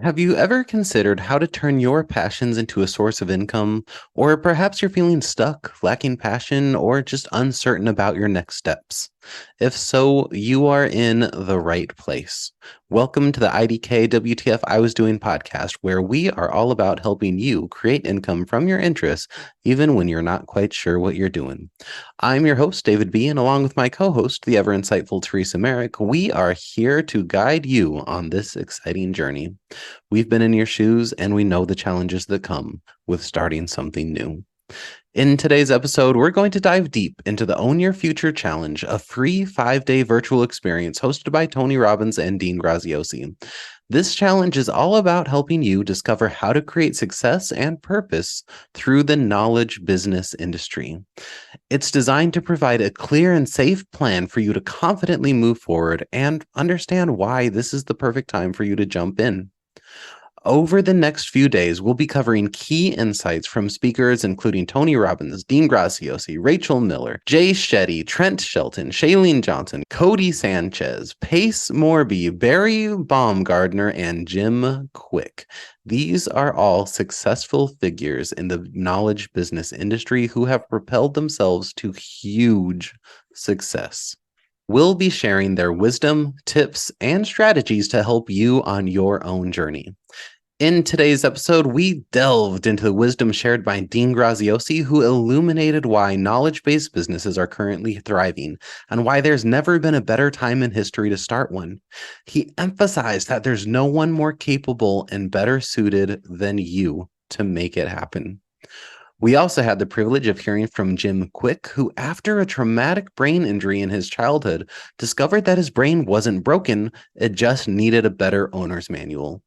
Have you ever considered how to turn your passions into a source of income? Or perhaps you're feeling stuck, lacking passion, or just uncertain about your next steps? If so, you are in the right place. Welcome to the IDK WTF I Was Doing podcast, where we are all about helping you create income from your interests, even when you're not quite sure what you're doing. I'm your host, David B., and along with my co-host, the ever insightful Teresa Merrick, we are here to guide you on this exciting journey. We've been in your shoes and we know the challenges that come with starting something new. In today's episode, we're going to dive deep into the Own Your Future Challenge, a free 5-day virtual experience hosted by Tony Robbins and Dean Graziosi. This challenge is all about helping you discover how to create success and purpose through the knowledge business industry. It's designed to provide a clear and safe plan for you to confidently move forward and understand why this is the perfect time for you to jump in. Over the next few days, we'll be covering key insights from speakers including Tony Robbins, Dean Graziosi, Rachel Miller, Shetty, Trent Shelton, Chalene Johnson, Codie Sanchez, Pace Morby, Bari Baumgardner, and Jim Kwik. These are all successful figures in the knowledge business industry who have propelled themselves to huge success. We'll be sharing their wisdom, tips, and strategies to help you on your own journey. In today's episode, we delved into the wisdom shared by Dean Graziosi, who illuminated why knowledge-based businesses are currently thriving and why there's never been a better time in history to start one. He emphasized that there's no one more capable and better suited than you to make it happen. We also had the privilege of hearing from Jim Kwik, who, after a traumatic brain injury in his childhood, discovered that his brain wasn't broken, it just needed a better owner's manual.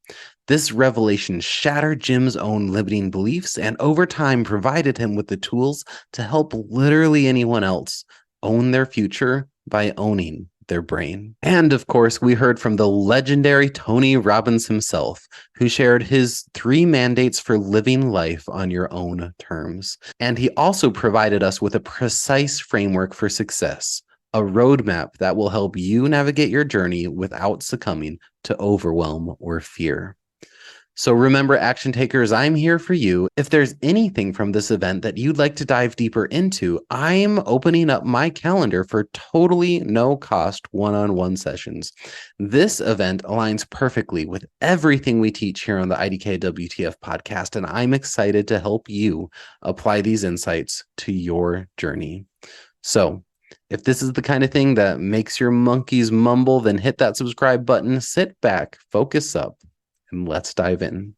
This revelation shattered Jim's own limiting beliefs and over time provided him with the tools to help literally anyone else own their future by owning their brain. And of course, we heard from the legendary Tony Robbins himself, who shared his 3 mandates for living life on your own terms. And he also provided us with a precise framework for success, a roadmap that will help you navigate your journey without succumbing to overwhelm or fear. So remember, action takers, I'm here for you. If there's anything from this event that you'd like to dive deeper into, I'm opening up my calendar for totally no cost one-on-one sessions. This event aligns perfectly with everything we teach here on the IDK WTF podcast, and I'm excited to help you apply these insights to your journey. So if this is the kind of thing that makes your monkeys mumble, then hit that subscribe button, sit back, focus up, and let's dive in.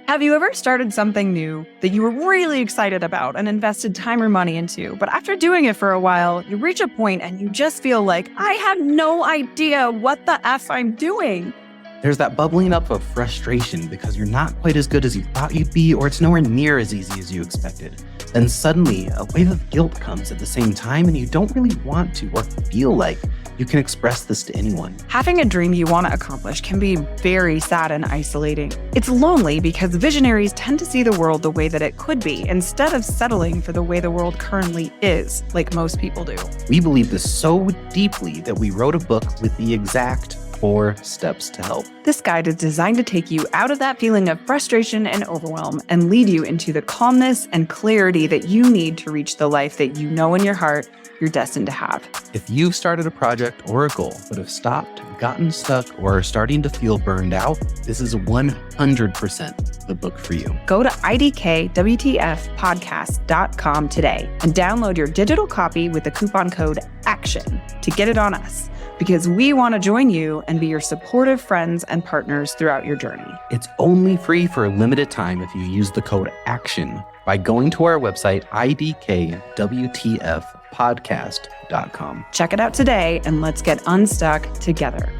Have you ever started something new that you were really excited about and invested time or money into, but after doing it for a while, you reach a point and you just feel like, I have no idea what the F I'm doing? There's that bubbling up of frustration because you're not quite as good as you thought you'd be, or it's nowhere near as easy as you expected. Then suddenly, a wave of guilt comes at the same time, and you don't really want to or feel like you can express this to anyone. Having a dream you want to accomplish can be very sad and isolating. It's lonely because visionaries tend to see the world the way that it could be, instead of settling for the way the world currently is, like most people do. We believe this so deeply that we wrote a book with the exact 4 steps to help. This guide is designed to take you out of that feeling of frustration and overwhelm and lead you into the calmness and clarity that you need to reach the life that you know in your heart you're destined to have. If you've started a project or a goal but have stopped, gotten stuck, or are starting to feel burned out, this is 100% the book for you. Go to idkwtfpodcast.com today and download your digital copy with the coupon code ACTION to get it on us, because we want to join you and be your supportive friends and partners throughout your journey. It's only free for a limited time if you use the code ACTION by going to our website, idkwtfpodcast.com. Check it out today and let's get unstuck together.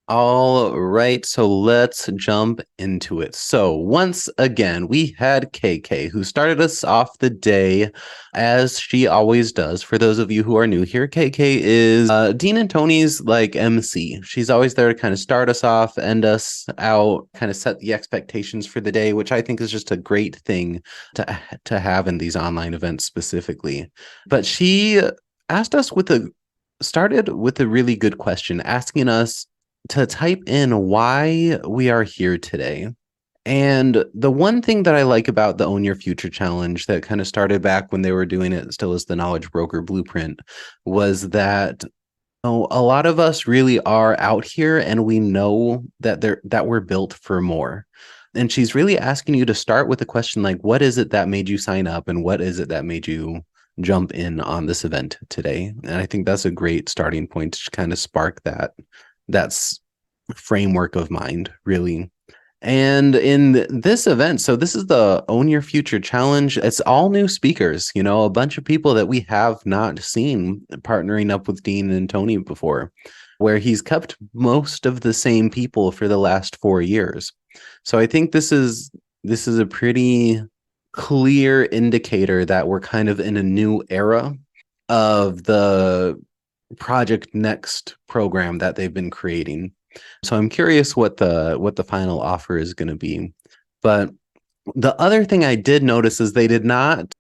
All right, so let's jump into it. So once again, we had KK, who started us off the day as she always does. For those of you who are new here, KK is Dean and Tony's like MC. She's always there to kind of start us off, end us out, kind of set the expectations for the day, which I think is just a great thing to have in these online events specifically. But she asked us with a started with a really good question, asking us to type in why we are here today. And the one thing that I like about the Own Your Future Challenge that kind of started back when they were doing it still as the Knowledge Broker Blueprint was that a lot of us really are out here and we know that we're built for more. And she's really asking you to start with a question like, what is it that made you sign up and what is it that made you jump in on this event today? And I think that's a great starting point to kind of spark that's framework of mind, really. And in this event, so this is the Own Your Future Challenge. It's all new speakers, a bunch of people that we have not seen partnering up with Dean and Tony before, where he's kept most of the same people for the last 4 years. So I think this is a pretty clear indicator that we're kind of in a new era of the Project Next program that they've been creating. So I'm curious what the final offer is going to be. But the other thing I did notice is they did not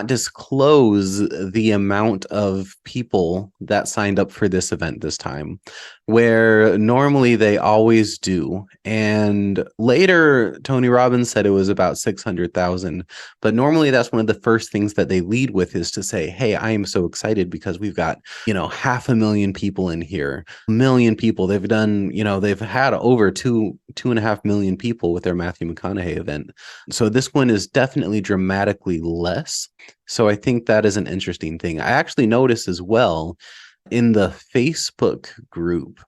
disclose the amount of people that signed up for this event this time, where normally they always do. And later, Tony Robbins said it was about 600,000. But normally that's one of the first things that they lead with is to say, hey, I am so excited because we've got, 500,000 people in here, 1,000,000 people. They've done, they've had over 2.5 million people with their Matthew McConaughey event. So this one is definitely dramatically less. So I think that is an interesting thing. I actually noticed as well in the Facebook group,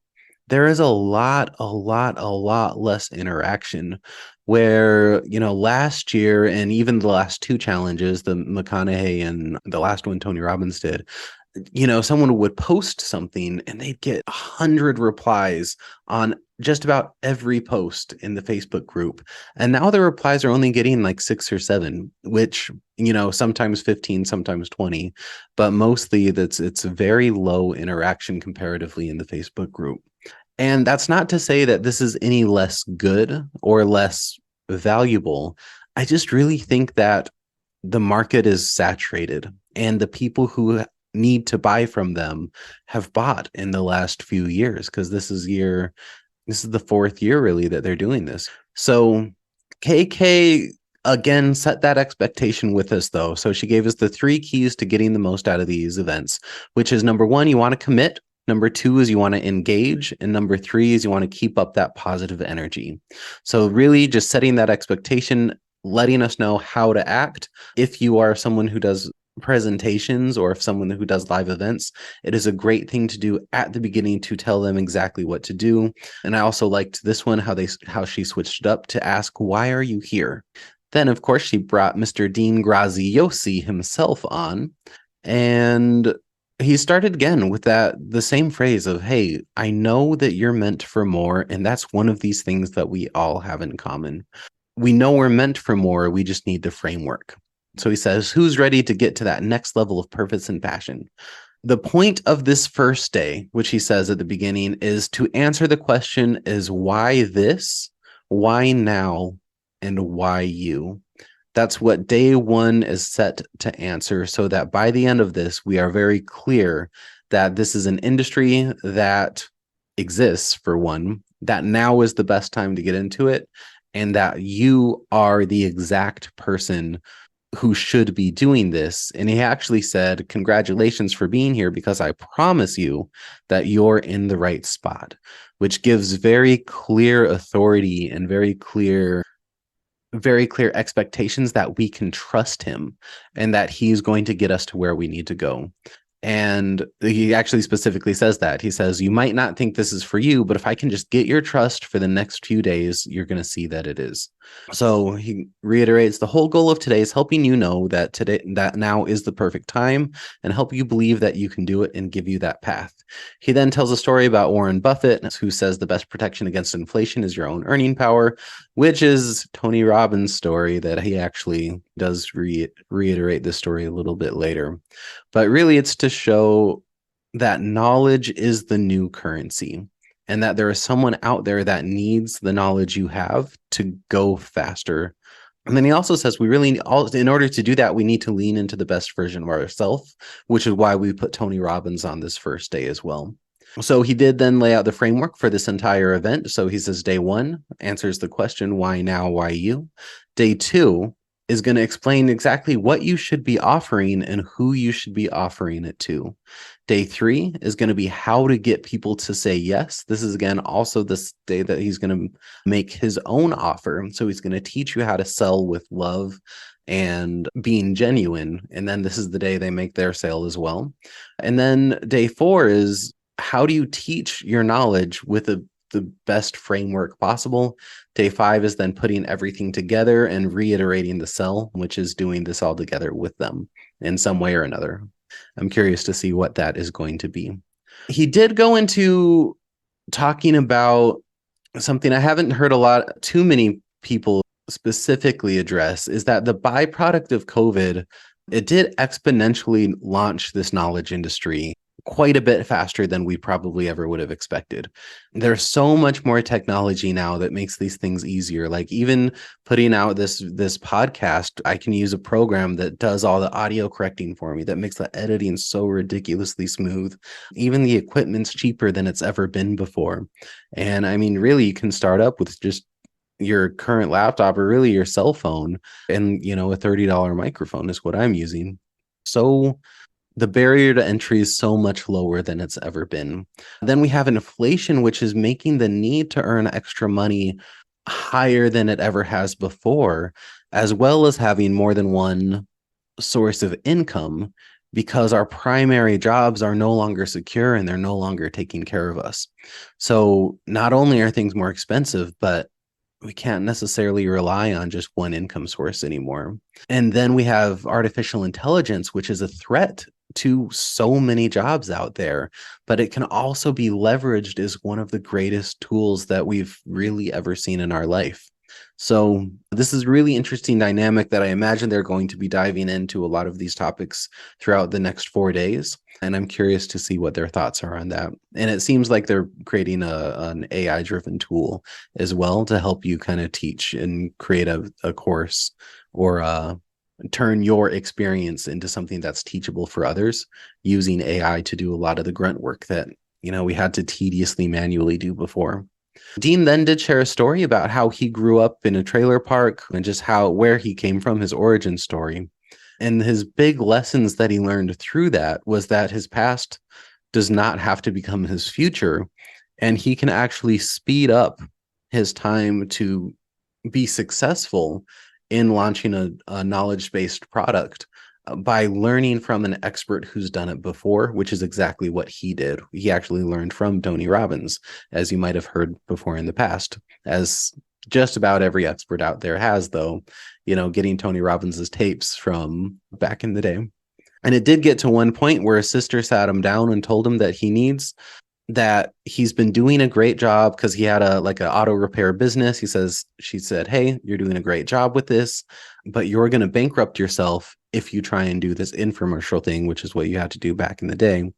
there is a lot less interaction where, last year and even the last 2 challenges, the McConaughey and the last one Tony Robbins did, someone would post something and they'd get 100 replies on just about every post in the Facebook group. And now the replies are only getting like 6 or 7, which, sometimes 15, sometimes 20, but mostly it's very low interaction comparatively in the Facebook group. And that's not to say that this is any less good or less valuable. I just really think that the market is saturated and the people who need to buy from them have bought in the last few years, because this is the 4th year really that they're doing this. So KK again set that expectation with us though. So she gave us the 3 keys to getting the most out of these events, which is number 1, you want to commit. Number 2 is you want to engage. And number 3 is you want to keep up that positive energy. So really just setting that expectation, letting us know how to act. If you are someone who does presentations or if someone who does live events, it is a great thing to do at the beginning to tell them exactly what to do. And I also liked this one, how she switched it up to ask, why are you here? Then, of course, she brought Mr. Dean Graziosi himself on, and he started again with the same phrase of, hey, I know that you're meant for more, and that's one of these things that we all have in common. We know we're meant for more, we just need the framework. So he says, who's ready to get to that next level of purpose and passion? The point of this first day, which he says at the beginning, is to answer the question is why this, why now, and why you? That's what day 1 is set to answer, so that by the end of this, we are very clear that this is an industry that exists, for one, that now is the best time to get into it, and that you are the exact person who should be doing this. And he actually said, congratulations for being here, because I promise you that you're in the right spot, which gives very clear authority and very clear expectations that we can trust him and that he's going to get us to where we need to go. And he actually specifically says that. He says, you might not think this is for you, but if I can just get your trust for the next few days, you're going to see that it is. So he reiterates, the whole goal of today is helping you know that now is the perfect time, and help you believe that you can do it and give you that path. He then tells a story about Warren Buffett, who says the best protection against inflation is your own earning power, which is Tony Robbins' story that he actually does reiterate this story a little bit later. But really, it's to show that knowledge is the new currency, and that there is someone out there that needs the knowledge you have to go faster. And then he also says in order to do that, we need to lean into the best version of ourselves, which is why we put Tony Robbins on this first day as well. So he did then lay out the framework for this entire event. So he says day 1 answers the question, why now, why you? Day 2 is going to explain exactly what you should be offering and who you should be offering it to. Day 3 is going to be how to get people to say yes. This is, again, also this day that he's going to make his own offer. So he's going to teach you how to sell with love and being genuine. And then this is the day they make their sale as well. And then day 4 is how do you teach your knowledge with the best framework possible? Day 5 is then putting everything together and reiterating the sell, which is doing this all together with them in some way or another. I'm curious to see what that is going to be. He did go into talking about something I haven't heard too many people specifically address, is that the byproduct of COVID, it did exponentially launch this knowledge industry quite a bit faster than we probably ever would have expected. There's so much more technology now that makes these things easier. Like even putting out this podcast, I can use a program that does all the audio correcting for me, that makes the editing so ridiculously smooth. Even the equipment's cheaper than it's ever been before. And I mean, really, you can start up with just your current laptop or really your cell phone, and a $30 microphone is what I'm using. So the barrier to entry is so much lower than it's ever been. Then we have inflation, which is making the need to earn extra money higher than it ever has before, as well as having more than one source of income, because our primary jobs are no longer secure and they're no longer taking care of us. So not only are things more expensive, but we can't necessarily rely on just one income source anymore. And then we have artificial intelligence, which is a threat to so many jobs out there, but it can also be leveraged as one of the greatest tools that we've really ever seen in our life. So this is really interesting dynamic that I imagine they're going to be diving into a lot of these topics throughout the next 4 days. And I'm curious to see what their thoughts are on that. And it seems like they're creating an AI-driven tool as well to help you kind of teach and create a course or turn your experience into something that's teachable for others, using AI to do a lot of the grunt work that, we had to tediously manually do before. Dean then did share a story about how he grew up in a trailer park and just where he came from, his origin story. And his big lessons that he learned through that was that his past does not have to become his future, and he can actually speed up his time to be successful in launching a knowledge-based product by learning from an expert who's done it before, which is exactly what he did. He actually learned from Tony Robbins, as you might have heard before in the past, as just about every expert out there has, though, getting Tony Robbins's tapes from back in the day. And it did get to one point where his sister sat him down and told him that he's been doing a great job, because he had an auto repair business. She said, hey, you're doing a great job with this, but you're going to bankrupt yourself if you try and do this infomercial thing, which is what you had to do back in the day.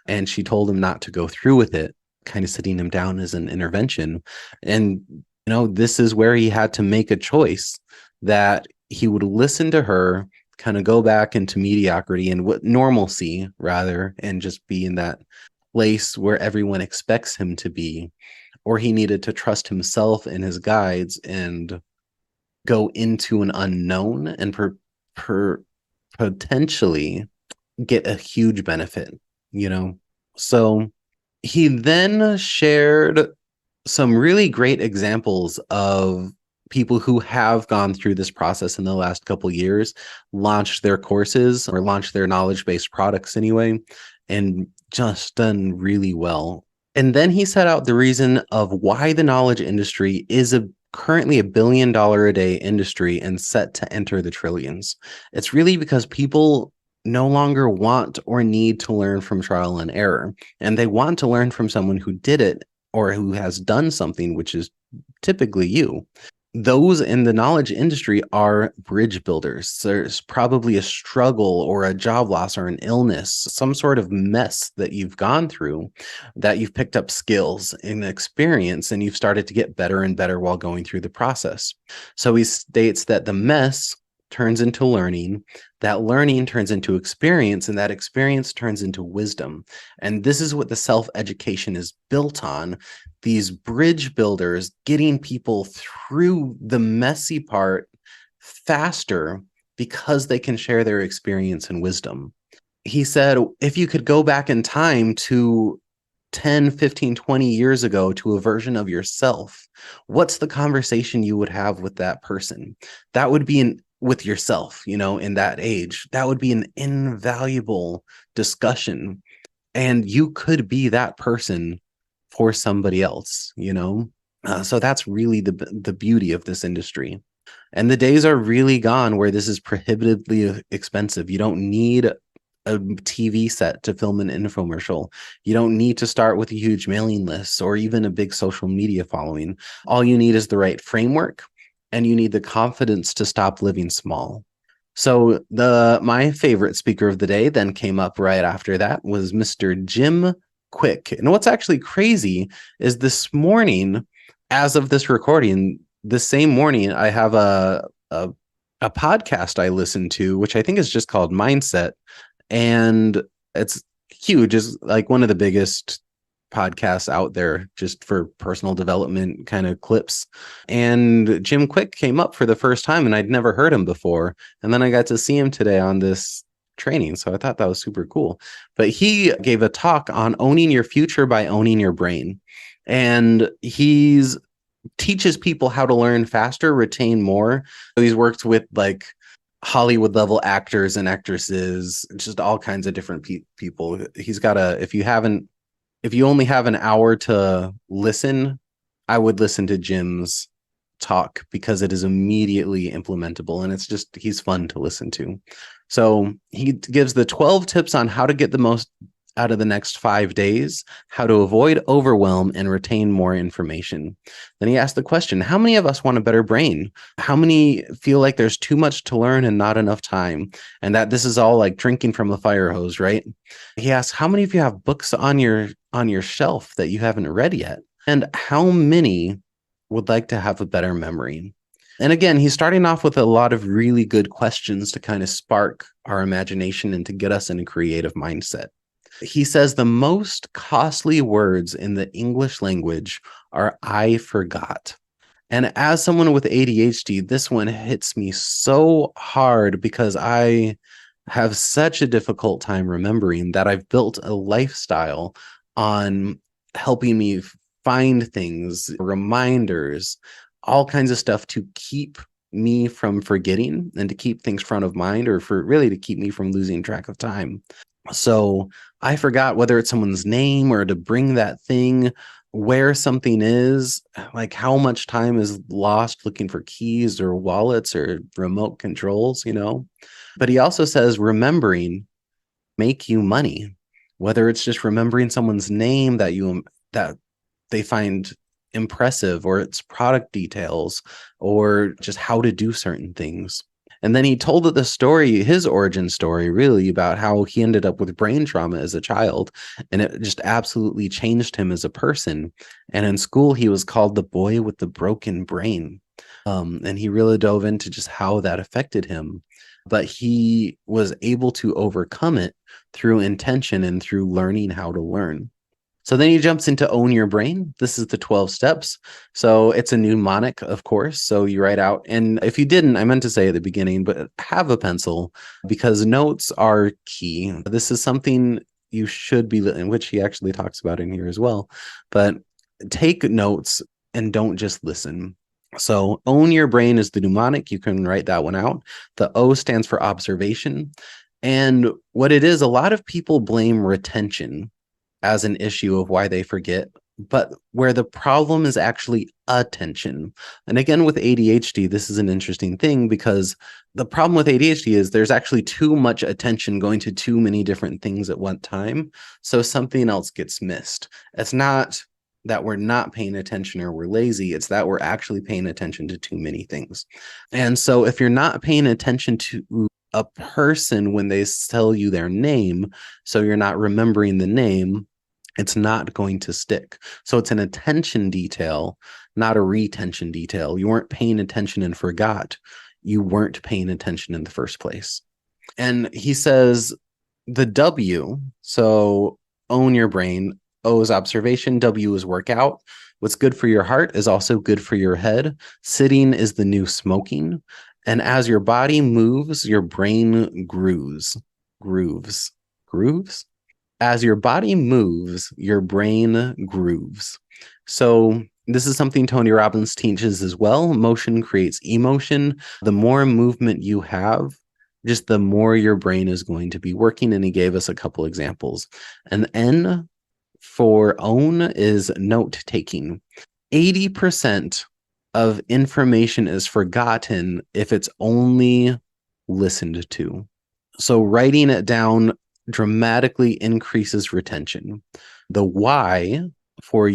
And she told him not to go through with it, kind of sitting him down as an intervention. And, this is where he had to make a choice, that he would listen to her, kind of go back into mediocrity and normalcy rather, and just be in that place where everyone expects him to be, or he needed to trust himself and his guides and go into an unknown and potentially get a huge benefit, So he then shared some really great examples of people who have gone through this process in the last couple of years, launched their courses or launched their knowledge-based products anyway, and just done really well. And then he set out the reason of why the knowledge industry is currently $1 billion a day industry and set to enter the trillions. It's really because people no longer want or need to learn from trial and error, and they want to learn from someone who did it or who has done something, which is typically you. those in the knowledge industry are bridge builders. There's probably a struggle or a job loss or an illness, some sort of mess that you've gone through, that you've picked up skills and experience, and you've started to get better and better while going through the process. So he states that the mess turns into learning, that learning turns into experience, and that experience turns into wisdom. And this is what the self-education is built on. These bridge builders getting people through the messy part faster because they can share their experience and wisdom. He said, if you could go back in time to 10, 15, 20 years ago to a version of yourself, what's the conversation you would have with that person? That would be with yourself, in that age. That would be an invaluable discussion. And you could be that person for somebody else, so that's really the beauty of this industry. And the days are really gone where this is prohibitively expensive. You don't need a TV set to film an infomercial. You don't need to start with a huge mailing list or even a big social media following. All you need is the right framework, and you need the confidence to stop living small. So my favorite speaker of the day then came up right after that was Mr. Jim Kwik. And what's actually crazy is this morning, as of this recording, the same morning, I have a podcast I listen to, which I think is just called Mindset. And it's huge. It's like one of the biggest podcasts out there just for personal development kind of clips. And Jim Kwik came up for the first time, and I'd never heard him before. And then I got to see him today on this training. So I thought that was super cool. But he gave a talk on owning your future by owning your brain. And he's teaches people how to learn faster, retain more. So he's worked with like Hollywood level actors and actresses, just all kinds of different people. He's got if you only have an hour to listen, I would listen to Jim's talk because it is immediately implementable, and he's fun to listen to. So he gives the 12 tips on how to get the most out of the next 5 days, how to avoid overwhelm and retain more information. Then he asked the question, how many of us want a better brain? How many feel like there's too much to learn and not enough time? And that this is all like drinking from a fire hose, right? He asked, how many of you have books on your shelf that you haven't read yet? And how many would like to have a better memory? And again, he's starting off with a lot of really good questions to kind of spark our imagination and to get us in a creative mindset. He says the most costly words in the English language are "I forgot." And as someone with ADHD, this one hits me so hard because I have such a difficult time remembering that I've built a lifestyle on helping me find things, reminders, all kinds of stuff to keep me from forgetting and to keep things front of mind, or to keep me from losing track of time. So I forgot whether it's someone's name or to bring that thing, where something is, like how much time is lost looking for keys or wallets or remote controls, But he also says remembering make you money, whether it's just remembering someone's name that they find impressive, or it's product details, or just how to do certain things. And then he told the story, his origin story, really, about how he ended up with brain trauma as a child. And it just absolutely changed him as a person. And in school, he was called the boy with the broken brain. And he really dove into just how that affected him. But he was able to overcome it through intention and through learning how to learn. So then he jumps into Own Your Brain. This is the 12 steps. So it's a mnemonic, of course. So you write out, and if you didn't, I meant to say at the beginning, but have a pencil because notes are key. This is something you should be, in which he actually talks about in here as well. But take notes and don't just listen. So Own Your Brain is the mnemonic. You can write that one out. The O stands for observation. And what it is, a lot of people blame retention as an issue of why they forget, but where the problem is actually attention. And again, with ADHD, this is an interesting thing because the problem with ADHD is there's actually too much attention going to too many different things at one time. So something else gets missed. It's not that we're not paying attention or we're lazy. It's that we're actually paying attention to too many things. And so if you're not paying attention to a person when they tell you their name, so you're not remembering the name, it's not going to stick. So it's an attention detail, not a retention detail. You weren't paying attention and forgot. You weren't paying attention in the first place. And he says the W, so own your brain. O is observation, W is workout. What's good for your heart is also good for your head. Sitting is the new smoking. And as your body moves, your brain grooves. As your body moves, your brain grooves. So this is something Tony Robbins teaches as well. Motion creates emotion. The more movement you have, just the more your brain is going to be working. And he gave us a couple examples. And N for own is note taking. 80% of information is forgotten if it's only listened to. So writing it down dramatically increases retention. The Y for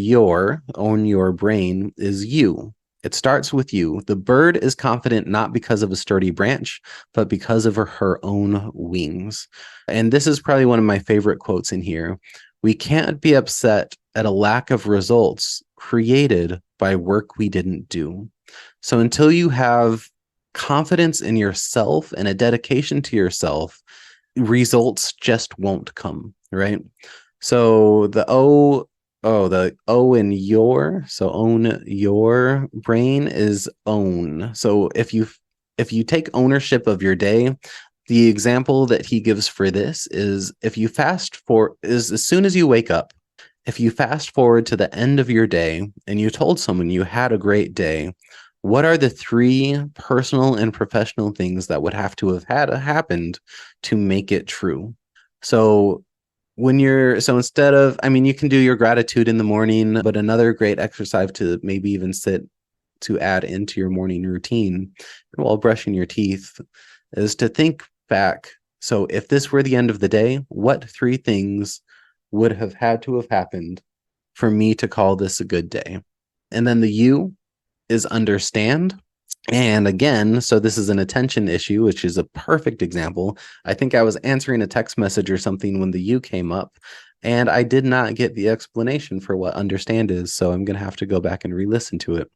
own your brain is you. It starts with you. The bird is confident not because of a sturdy branch, but because of her own wings. And this is probably one of my favorite quotes in here. We can't be upset at a lack of results created by work we didn't do. So until you have confidence in yourself and a dedication to yourself, results just won't come, right? So the O in your, so own your brain is own. So if you take ownership of your day, the example that he gives for this is as soon as you wake up, if you fast forward to the end of your day and you told someone you had a great day, what are the 3 personal and professional things that would have to have happened to make it true? So instead of, you can do your gratitude in the morning, but another great exercise to maybe even to add into your morning routine while brushing your teeth is to think back. So if this were the end of the day, what 3 things would have had to have happened for me to call this a good day? And then the U is understand. And again, so this is an attention issue, which is a perfect example. I think I was answering a text message or something when the U came up, and I did not get the explanation for what understand is. So I'm going to have to go back and re-listen to it.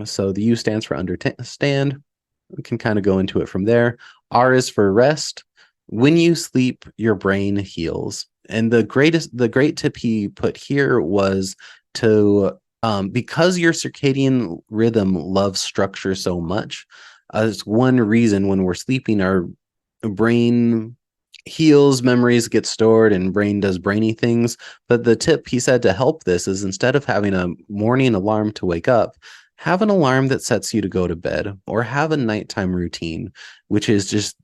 So the U stands for understand. We can kind of go into it from there. R is for rest. When you sleep, your brain heals. And the great tip he put here was to because your circadian rhythm loves structure so much, it's one reason when we're sleeping, our brain heals, memories get stored, and brain does brainy things. But the tip he said to help this is instead of having a morning alarm to wake up, have an alarm that sets you to go to bed, or have a nighttime routine, which is just,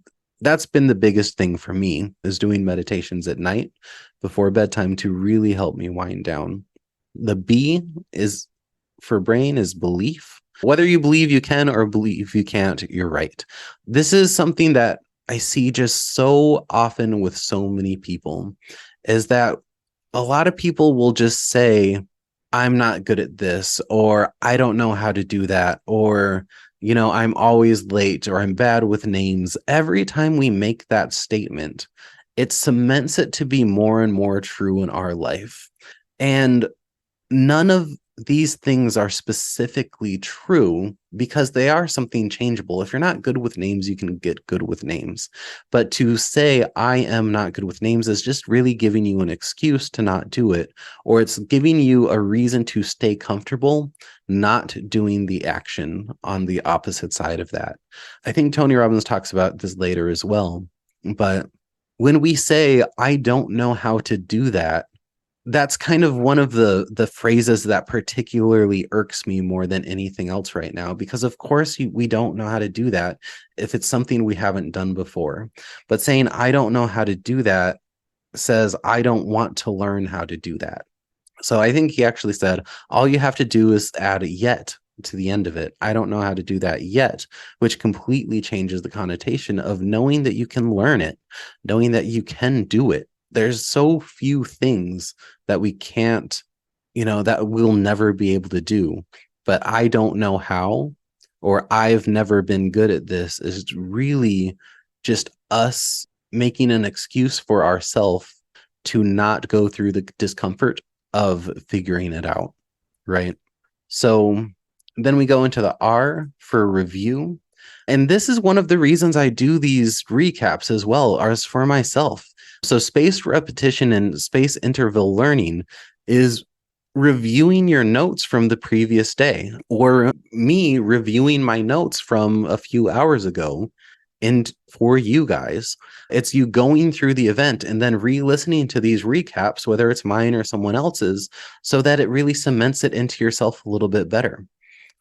that's been the biggest thing for me, is doing meditations at night before bedtime to really help me wind down. The B is for brain is belief. Whether you believe you can or believe you can't, you're right. This is something that I see just so often with so many people, is that a lot of people will just say, I'm not good at this, or I don't know how to do that, or, I'm always late, or I'm bad with names. Every time we make that statement, it cements it to be more and more true in our life. And none of these things are specifically true because they are something changeable. If you're not good with names, you can get good with names. But to say I am not good with names is just really giving you an excuse to not do it, or it's giving you a reason to stay comfortable not doing the action on the opposite side of that. I think Tony Robbins talks about this later as well. But when we say, I don't know how to do that, that's kind of one of the phrases that particularly irks me more than anything else right now, because of course we don't know how to do that if it's something we haven't done before. But saying I don't know how to do that says I don't want to learn how to do that. So I think he actually said all you have to do is add yet to the end of it. I don't know how to do that yet, which completely changes the connotation of knowing that you can learn it, knowing that you can do it. There's so few things that we can't, that we'll never be able to do. But I don't know how, or I've never been good at this, is really just us making an excuse for ourselves to not go through the discomfort of figuring it out, right? So then we go into the R for review. And this is one of the reasons I do these recaps as well, as for myself. So spaced repetition and space interval learning is reviewing your notes from the previous day, or me reviewing my notes from a few hours ago. And for you guys, it's you going through the event and then re-listening to these recaps, whether it's mine or someone else's, so that it really cements it into yourself a little bit better.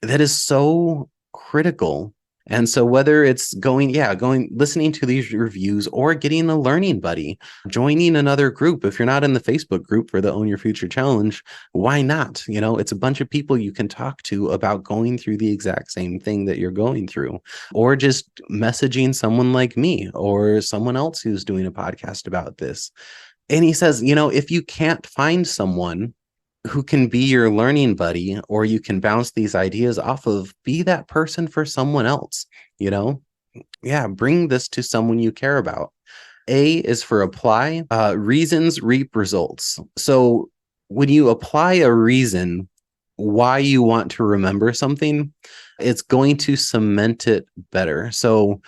That is so critical. And so whether it's listening to these reviews, or getting a learning buddy, joining another group. If you're not in the Facebook group for the Own Your Future Challenge, why not? It's a bunch of people you can talk to about going through the exact same thing that you're going through, or just messaging someone like me or someone else who's doing a podcast about this. And he says, if you can't find someone who can be your learning buddy, or you can bounce these ideas off of, be that person for someone else. Bring this to someone you care about. A is for apply. Reasons reap results. So when you apply a reason why you want to remember something, it's going to cement it better. So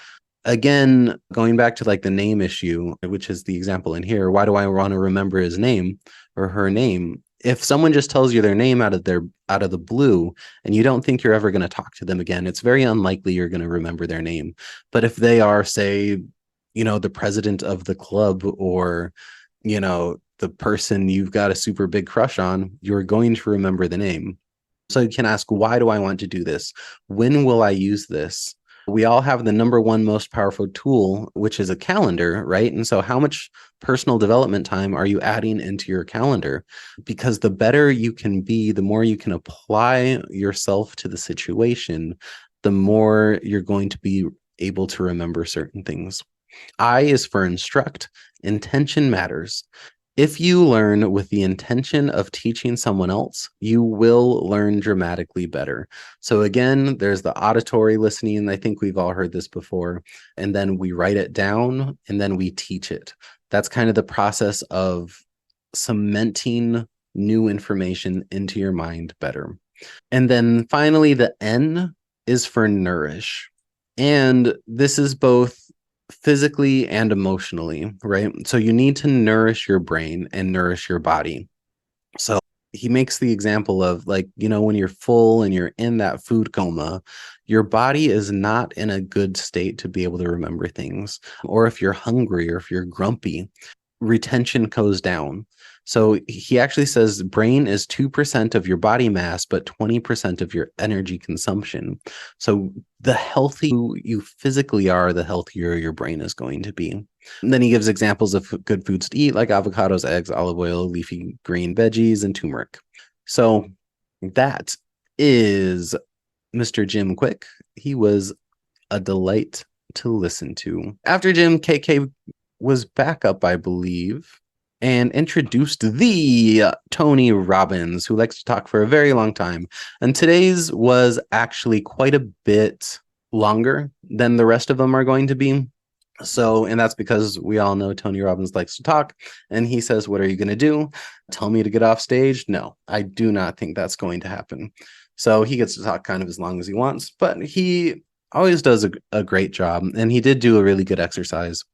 again, going back to like the name issue, which is the example in here, why do I want to remember his name or her name? If someone just tells you their name out of the blue, and you don't think you're ever going to talk to them again, it's very unlikely you're going to remember their name. But if they are, say, the president of the club, or, the person you've got a super big crush on, you're going to remember the name. So you can ask, why do I want to do this? When will I use this? We all have the number one most powerful tool, which is a calendar, right? And so how much personal development time are you adding into your calendar? Because the better you can be, the more you can apply yourself to the situation, the more you're going to be able to remember certain things. I is for instruct. Intention matters. If you learn with the intention of teaching someone else, you will learn dramatically better. So again, there's the auditory listening. I think we've all heard this before. And then we write it down, and then we teach it. That's kind of the process of cementing new information into your mind better. And then finally, the N is for nourish. And this is both physically and emotionally, right? So you need to nourish your brain and nourish your body. So he makes the example of, like, when you're full and you're in that food coma, your body is not in a good state to be able to remember things. Or if you're hungry, or if you're grumpy, retention goes down. So he actually says brain is 2% of your body mass, but 20% of your energy consumption. So the healthier you physically are, the healthier your brain is going to be. And then he gives examples of good foods to eat, like avocados, eggs, olive oil, leafy green veggies, and turmeric. So that is Mr. Jim Kwik. He was a delight to listen to. After Jim, KK was back up, I believe, and introduced the Tony Robbins, who likes to talk for a very long time. And today's was actually quite a bit longer than the rest of them are going to be. So, and that's because we all know Tony Robbins likes to talk, and he says, what are you going to do? Tell me to get off stage? No, I do not think that's going to happen. So he gets to talk kind of as long as he wants, but he always does a great job. And he did do a really good exercise.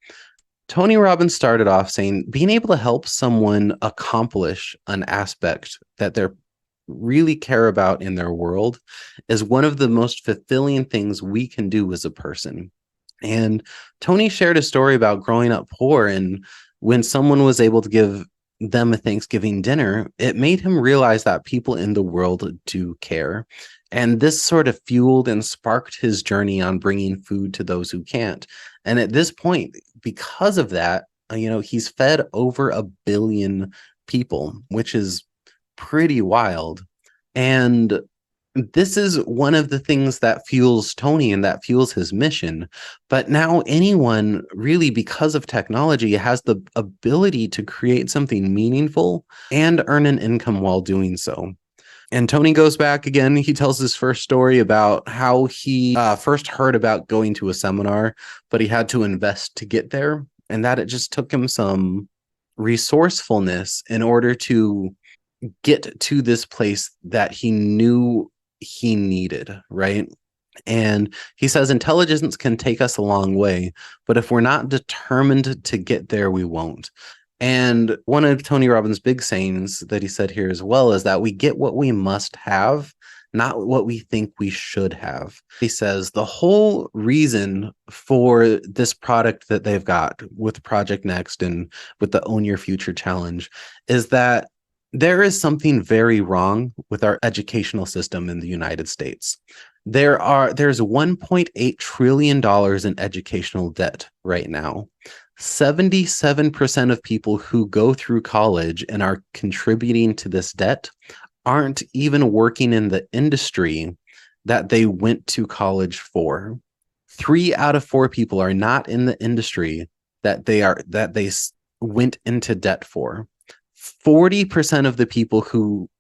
Tony Robbins started off saying being able to help someone accomplish an aspect that they really care about in their world is one of the most fulfilling things we can do as a person. And Tony shared a story about growing up poor, and when someone was able to give them a Thanksgiving dinner, it made him realize that people in the world do care. And this sort of fueled and sparked his journey on bringing food to those who can't. And at this point, because of that, he's fed over 1 billion people, which is pretty wild. And this is one of the things that fuels Tony and that fuels his mission. But now anyone really, because of technology, has the ability to create something meaningful and earn an income while doing so. And Tony goes back again. He tells his first story about how he first heard about going to a seminar, but he had to invest to get there. And that it just took him some resourcefulness in order to get to this place that he knew he needed, right? And he says intelligence can take us a long way, but if we're not determined to get there, we won't. And one of Tony Robbins' big sayings that he said here as well is that we get what we must have, not what we think we should have. He says the whole reason for this product that they've got with Project Next and with the Own Your Future Challenge is that there is something very wrong with our educational system in the United States. There's $1.8 trillion in educational debt right now. 77% of people who go through college and are contributing to this debt aren't even working in the industry that they went to college for. 3 out of 4 people are not in the industry that they went into debt for. 40% of the people who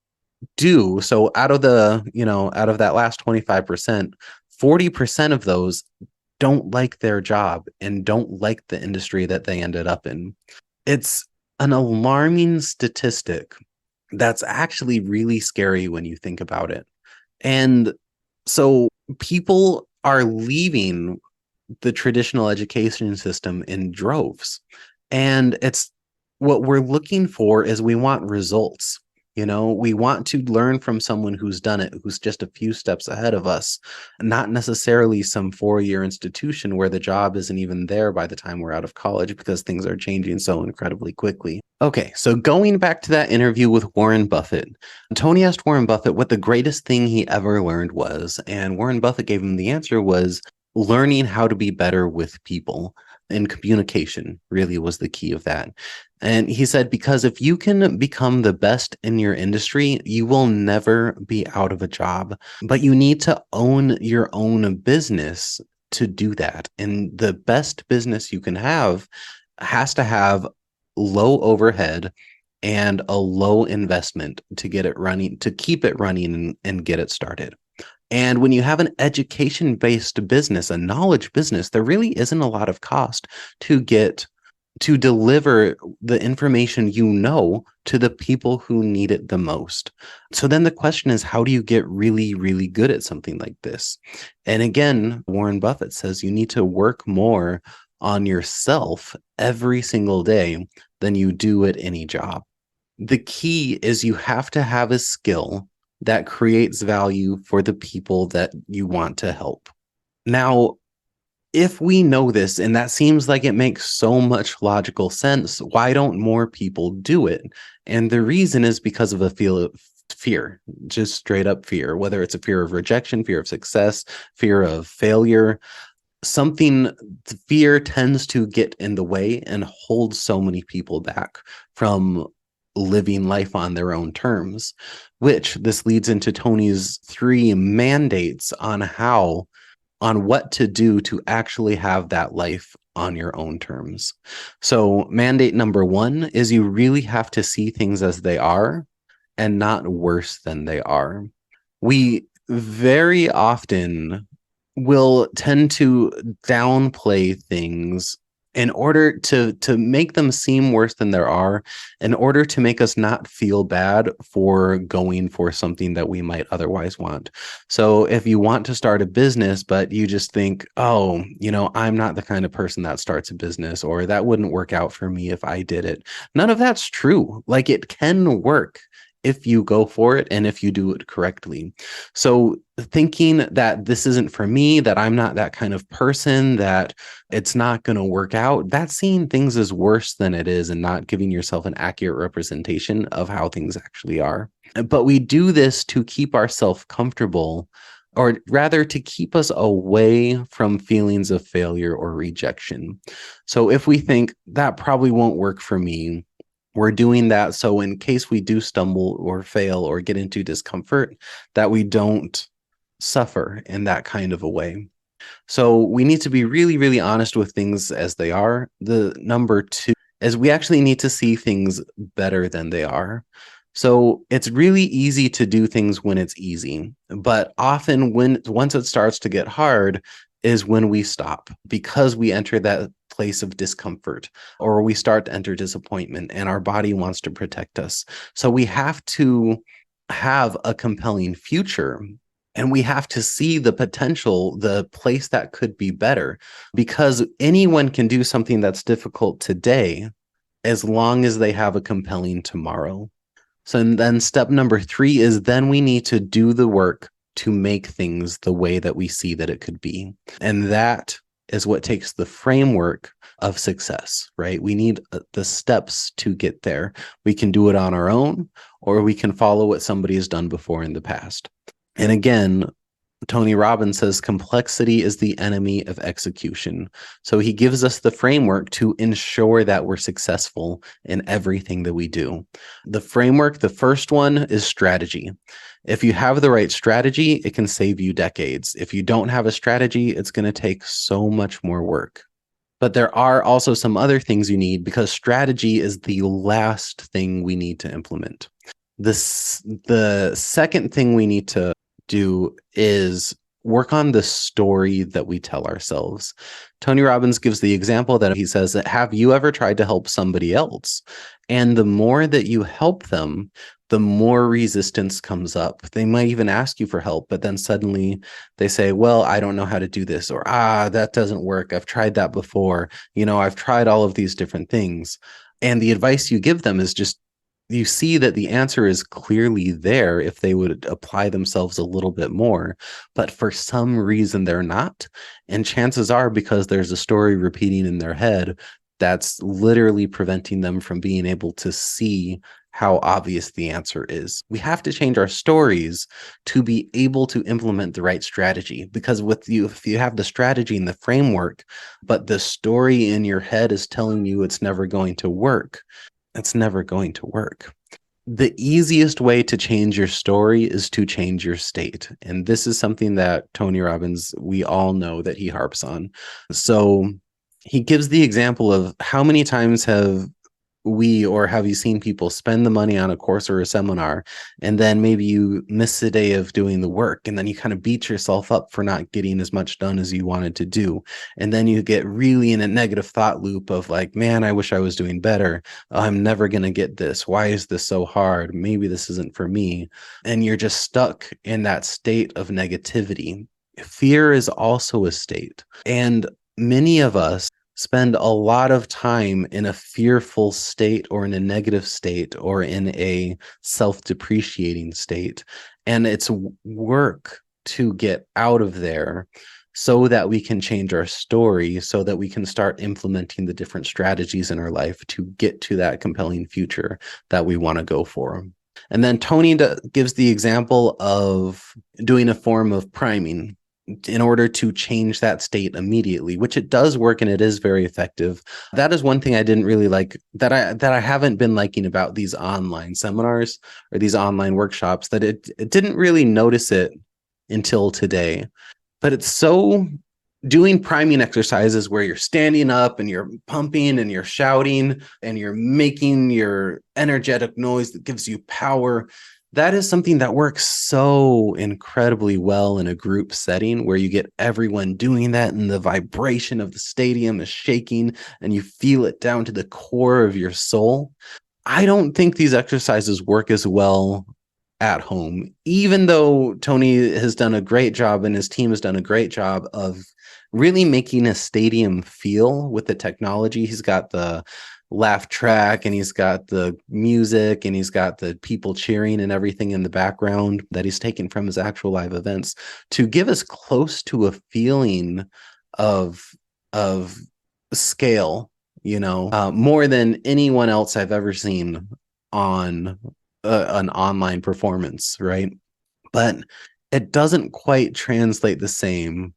do, so out of that last 25%, 40% of those don't like their job and don't like the industry that they ended up in. It's an alarming statistic that's actually really scary when you think about it. And so people are leaving the traditional education system in droves. And it's what we're looking for is we want results. We want to learn from someone who's done it, who's just a few steps ahead of us, not necessarily some 4-year institution where the job isn't even there by the time we're out of college because things are changing so incredibly quickly. Okay, so going back to that interview with Warren Buffett, Tony asked Warren Buffett what the greatest thing he ever learned was, and Warren Buffett gave him the answer was learning how to be better with people. And communication really was the key of that. And he said, because if you can become the best in your industry, you will never be out of a job, but you need to own your own business to do that. And the best business you can have has to have low overhead and a low investment to get it running, to keep it running and get it started. And when you have an education-based business, a knowledge business, there really isn't a lot of cost to deliver the information to the people who need it the most. So then the question is, how do you get really, really good at something like this? And again, Warren Buffett says you need to work more on yourself every single day than you do at any job. The key is you have to have a skill that creates value for the people that you want to help. Now, if we know this, and that seems like it makes so much logical sense, why don't more people do it? And the reason is because of a fear, just straight up fear, whether it's a fear of rejection, fear of success, fear of failure. Fear tends to get in the way and hold so many people back from living life on their own terms, which this leads into Tony's 3 mandates on what to do to actually have that life on your own terms. So mandate number 1 is you really have to see things as they are and not worse than they are. We very often will tend to downplay things in order to make them seem worse than they are, in order to make us not feel bad for going for something that we might otherwise want. So if you want to start a business, but you just think, oh, I'm not the kind of person that starts a business, or that wouldn't work out for me if I did it. None of that's true. Like, it can work if you go for it and if you do it correctly. So thinking that this isn't for me, that I'm not that kind of person, that it's not going to work out, that's seeing things as worse than it is and not giving yourself an accurate representation of how things actually are. But we do this to keep ourselves comfortable, or rather to keep us away from feelings of failure or rejection. So if we think that probably won't work for me, We're doing that so in case we do stumble or fail or get into discomfort, that we don't suffer in that kind of a way. So we need to be really, really honest with things as they are. The number two is we actually need to see things better than they are. So it's really easy to do things when it's easy, but often once it starts to get hard is when we stop because we enter that place of discomfort or we start to enter disappointment and our body wants to protect us. So we have to have a compelling future. And we have to see the potential, the place that could be better, because anyone can do something that's difficult today as long as they have a compelling tomorrow. So then step number 3 is then we need to do the work to make things the way that we see that it could be. And that is what takes the framework of success, right? We need the steps to get there. We can do it on our own, or we can follow what somebody has done before in the past. And again, Tony Robbins says complexity is the enemy of execution. So he gives us the framework to ensure that we're successful in everything that we do. The framework, the first one is strategy. If you have the right strategy, it can save you decades. If you don't have a strategy, it's going to take so much more work. But there are also some other things you need because strategy is the last thing we need to implement. The second thing we need to do is work on the story that we tell ourselves. Tony Robbins gives the example that he says that have you ever tried to help somebody else? And the more that you help them, the more resistance comes up. They might even ask you for help, but then suddenly they say, well, I don't know how to do this, or that doesn't work. I've tried that before. I've tried all of these different things. And the advice you give them is just you see that the answer is clearly there if they would apply themselves a little bit more, but for some reason they're not. And chances are because there's a story repeating in their head that's literally preventing them from being able to see how obvious the answer is. We have to change our stories to be able to implement the right strategy, because if you have the strategy and the framework, but the story in your head is telling you it's never going to work, it's never going to work. The easiest way to change your story is to change your state. And this is something that Tony Robbins, we all know that he harps on. So he gives the example of how many times have you seen people spend the money on a course or a seminar, and then maybe you miss a day of doing the work, and then you kind of beat yourself up for not getting as much done as you wanted to do. And then you get really in a negative thought loop of like, man, I wish I was doing better. I'm never going to get this. Why is this so hard? Maybe this isn't for me. And you're just stuck in that state of negativity. Fear is also a state. And many of us spend a lot of time in a fearful state or in a negative state or in a self-depreciating state. And it's work to get out of there so that we can change our story, so that we can start implementing the different strategies in our life to get to that compelling future that we want to go for. And then Tony gives the example of doing a form of priming in order to change that state immediately, which it does work and it is very effective. That is one thing I didn't really like, that I haven't been liking about these online seminars or these online workshops, that it didn't really notice it until today. But it's so doing priming exercises where you're standing up and you're pumping and you're shouting and you're making your energetic noise that gives you power. That is something that works so incredibly well in a group setting where you get everyone doing that and the vibration of the stadium is shaking and you feel it down to the core of your soul. I don't think these exercises work as well at home, even though Tony has done a great job and his team has done a great job of really making a stadium feel with the technology. He's got the laugh track and he's got the music and he's got the people cheering and everything in the background that he's taken from his actual live events to give us close to a feeling of scale, more than anyone else I've ever seen on an online performance, right? But it doesn't quite translate the same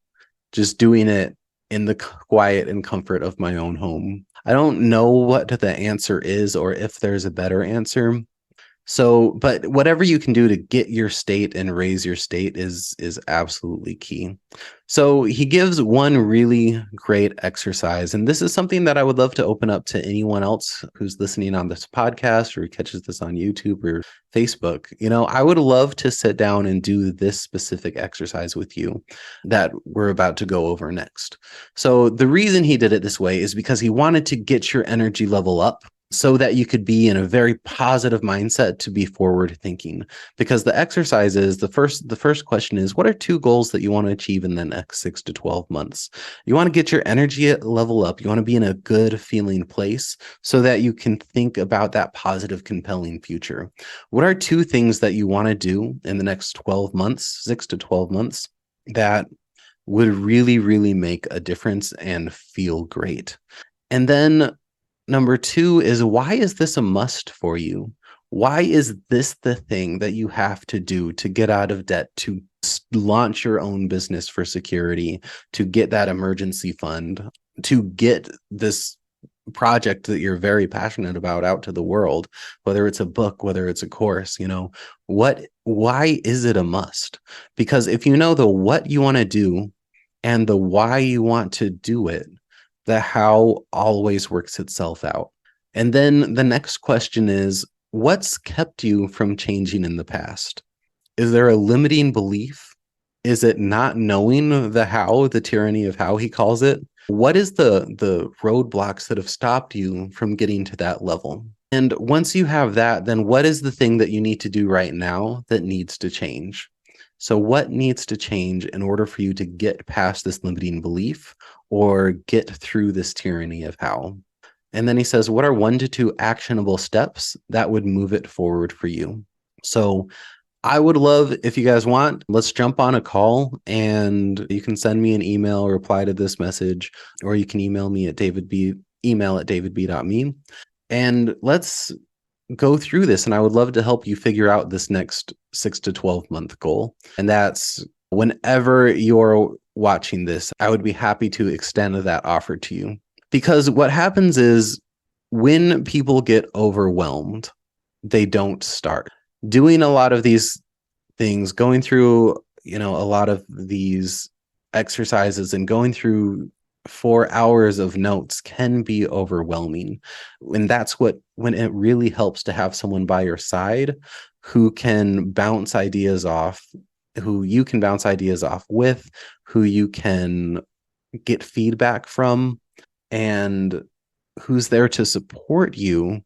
just doing it in the quiet and comfort of my own home. I don't know what the answer is or if there's a better answer. So, but whatever you can do to get your state and raise your state is absolutely key. So he gives one really great exercise, and this is something that I would love to open up to anyone else who's listening on this podcast or catches this on YouTube or Facebook. I would love to sit down and do this specific exercise with you that we're about to go over next. So the reason he did it this way is because he wanted to get your energy level up, so that you could be in a very positive mindset to be forward thinking. Because the exercise is the first question is, what are 2 goals that you want to achieve in the next 6 to 12 months? You want to get your energy level up. You want to be in a good feeling place so that you can think about that positive, compelling future. What are 2 things that you want to do in the next 12 months, 6 to 12 months, that would really, really make a difference and feel great? And then number 2 is, why is this a must for you? Why is this the thing that you have to do to get out of debt, to launch your own business for security, to get that emergency fund, to get this project that you're very passionate about out to the world, whether it's a book, whether it's a course, why is it a must? Because if you know the what you want to do and the why you want to do it, the how always works itself out. And then the next question is, what's kept you from changing in the past? Is there a limiting belief? Is it not knowing the how, the tyranny of how he calls it? What is the roadblocks that have stopped you from getting to that level? And once you have that, then what is the thing that you need to do right now that needs to change? So what needs to change in order for you to get past this limiting belief or get through this tyranny of how? And then he says, what are 1 to 2 actionable steps that would move it forward for you? So I would love, if you guys want, let's jump on a call and you can send me an email, reply to this message, or you can email me at davidb.me. And let's go through this. And I would love to help you figure out this next 6 to 12 month goal. And that's whenever you're watching this, I would be happy to extend that offer to you. Because what happens is when people get overwhelmed, they don't start. Doing a lot of these things, going through, a lot of these exercises and going through 4 hours of notes can be overwhelming. And that's when it really helps to have someone by your side who can bounce ideas off, who you can bounce ideas off with, who you can get feedback from, and who's there to support you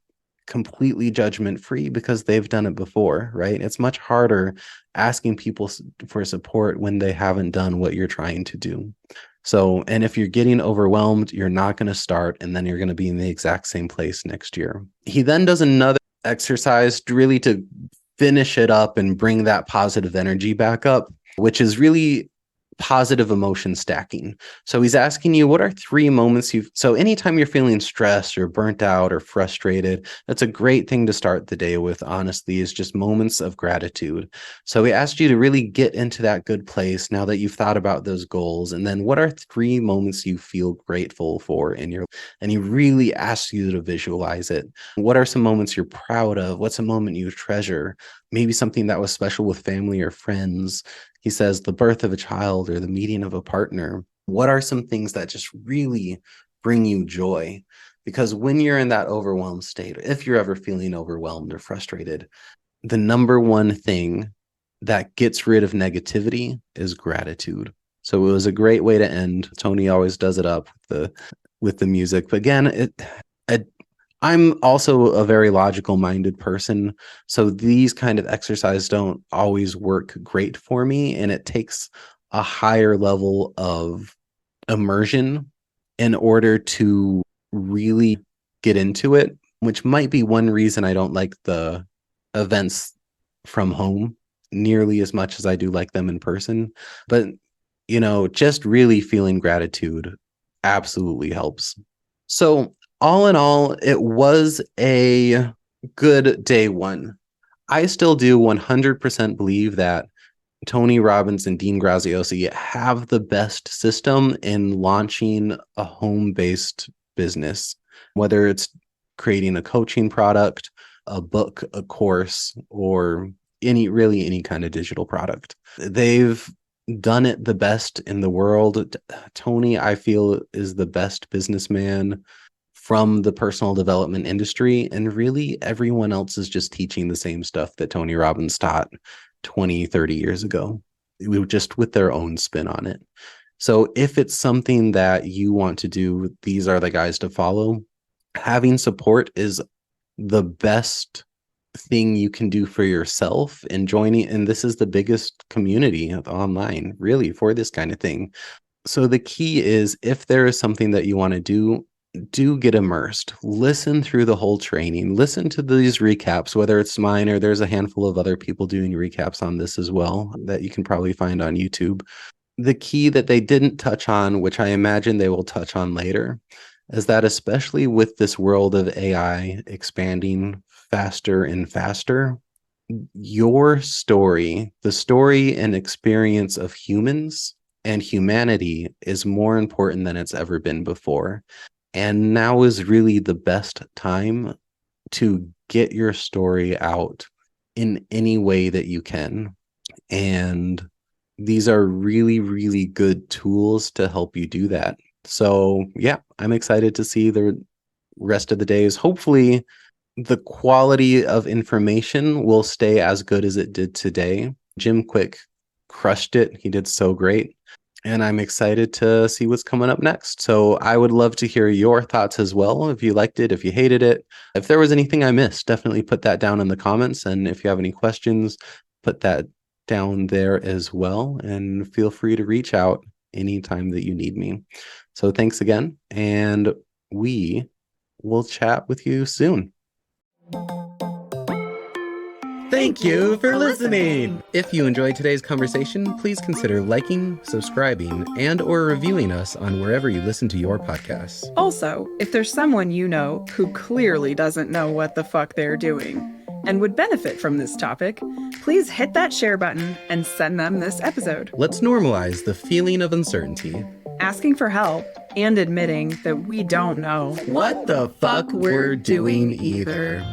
completely judgment free because they've done it before, right? It's much harder asking people for support when they haven't done what you're trying to do. So, and if you're getting overwhelmed, you're not going to start, and then you're going to be in the exact same place next year. He then does another exercise really to finish it up and bring that positive energy back up, which is really positive emotion stacking. So he's asking you, what are 3 moments so anytime you're feeling stressed or burnt out or frustrated, that's a great thing to start the day with, honestly, is just moments of gratitude. So he asked you to really get into that good place now that you've thought about those goals. And then what are 3 moments you feel grateful for and he really asks you to visualize it. What are some moments you're proud of? What's a moment you treasure? Maybe something that was special with family or friends. He says the birth of a child or the meeting of a partner. What are some things that just really bring you joy? Because when you're in that overwhelmed state, if you're ever feeling overwhelmed or frustrated, the number one thing that gets rid of negativity is gratitude. So it was a great way to end. Tony always does it up with the music. But again, I'm also a very logical minded person. So these kind of exercises don't always work great for me. And it takes a higher level of immersion in order to really get into it, which might be one reason I don't like the events from home nearly as much as I do like them in person. But, just really feeling gratitude absolutely helps. So all in all, it was a good day 1. I still do 100% believe that Tony Robbins and Dean Graziosi have the best system in launching a home-based business, whether it's creating a coaching product, a book, a course, or any kind of digital product. They've done it the best in the world. Tony, I feel, is the best businessman from the personal development industry, and really everyone else is just teaching the same stuff that Tony Robbins taught 20, 30 years ago, just with their own spin on it. So if it's something that you want to do, these are the guys to follow. Having support is the best thing you can do for yourself, and joining, and this is the biggest community online really for this kind of thing. So the key is, if there is something that you want to do get immersed. Listen through the whole training. Listen to these recaps, whether it's mine or there's a handful of other people doing recaps on this as well that you can probably find on YouTube. The key that they didn't touch on, which I imagine they will touch on later, is that especially with this world of AI expanding faster and faster, your story, the story and experience of humans and humanity, is more important than it's ever been before. And now is really the best time to get your story out in any way that you can. And these are really, really good tools to help you do that. So yeah, I'm excited to see the rest of the days. Hopefully the quality of information will stay as good as it did today. Jim Kwik crushed it. He did so great. And I'm excited to see what's coming up next. So I would love to hear your thoughts as well. If you liked it, if you hated it, if there was anything I missed, definitely put that down in the comments. And if you have any questions, put that down there as well. And feel free to reach out anytime that you need me. So thanks again. And we will chat with you soon. Thank you for listening. If you enjoyed today's conversation, please consider liking, subscribing, and/or reviewing us on wherever you listen to your podcasts. Also, if there's someone you know who clearly doesn't know what the fuck they're doing and would benefit from this topic, please hit that share button and send them this episode. Let's normalize the feeling of uncertainty, asking for help, and admitting that we don't know what the fuck we're doing either.